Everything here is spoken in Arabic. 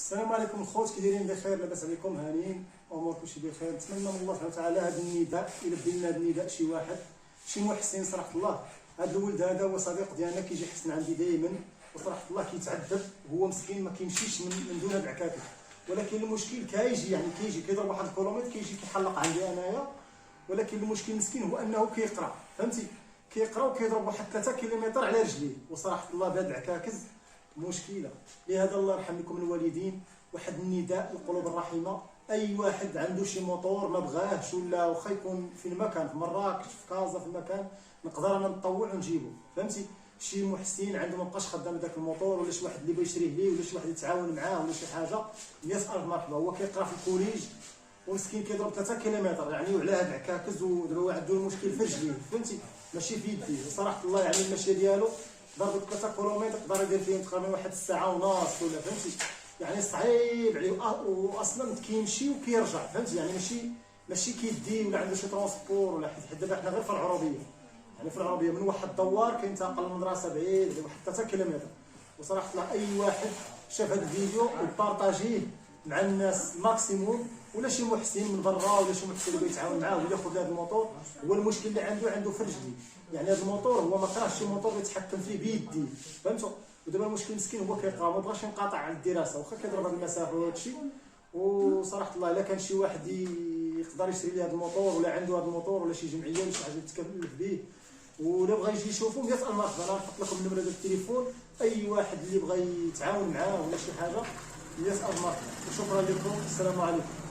السلام عليكم الخوت، كي دايرين؟ بخير؟ لاباس عليكم؟ هانيين؟ اموركم شي بخير؟ نتمنى من الله سبحانه وتعالى هذا النداء يلبي لنا هذا النداء شي واحد، شي محسن صراحه الله. هذا الولد هذا هو صديق ديالنا، كيجي يحسن عندي دائما، وصراحه الله كيتعذب وهو مسكين ما كيمشيش من دون هاد العكاكل. ولكن المشكل كيجي كيجي كيضرب واحد الكيلومتر كيجي كيحلق عندي انايا. ولكن المشكل مسكين هو انه كيقرا، فهمتي؟ كيقرا وكيضرب واحد 3 كيلومتر على رجليه، وصراحه الله بهاد العكاكز مشكله. لهذا الله يرحم لكم الوالدين، واحد النداء للقلوب الرحيمه، اي واحد عنده شي موطور ما بغاهش ولا واخا يكون في المكان، في مراكش، في كازا، في المكان، نقدر انا نطوع ونجيبو، فهمتي؟ شي محسن عنده ما بقاش خدام داك الموطور، ولا شي واحد اللي بغى يشريه ليه، ولا شي واحد يتعاون معاه، ولا شي حاجه، 100000 مرحبا. هو كيقرا في الكوليج ومسكين كيضرب 3 كيلومتر وعلى هاد العكاكز، ودابا عنده المشكل في رجليه، فهمتي؟ ماشي في يديه. صراحه الله المشيه ديالو ضرب 3 كيلومتر يقدر يدير فيهم تقريبا واحد الساعه ونص ولا، فهمتي؟ صعيب عليه، واصلا كيمشي وكيرجع، فهمتي؟ ماشي كيدي ولا عنده شي ترونسبور ولا حيت دابا حنا غير في العروبيه، في العروبيه من واحد الدوار كينتقل للمدرسه بعيد واحد 3 كيلومتر. وصراحه الله اي واحد شاف هذا الفيديو وبارطاجيه مع الناس ماكسيموم، ولا شي محسن من برا ولا شي محسن اللي يتعاون معاه ولا ياخذ هذا الموطور. هو المشكل اللي عنده في رجلي، هذا الموطور هو ما كرهش شي موطور يتحكم فيه بيديه، فهمتوا؟ ودابا المشكل مسكين هو كيقرا ما بغاش ينقطع على الدراسه، واخا كيضرب هذه المسافه وهذا الشيء. وصراحه الله الا كان شي واحد يقدر يشري لي هذا الموطور، ولا عنده هذا الموطور، ولا شي جمعيه ولا شي حاجه تكلف به، ولا بغى يجي يشوفو 100000 مرحبا. انا نحط لكم النمره ديال التليفون، اي واحد اللي بغى يتعاون معاه ولا شي حاجه 100000 مرحبا. وشكرا لكم، السلام عليكم.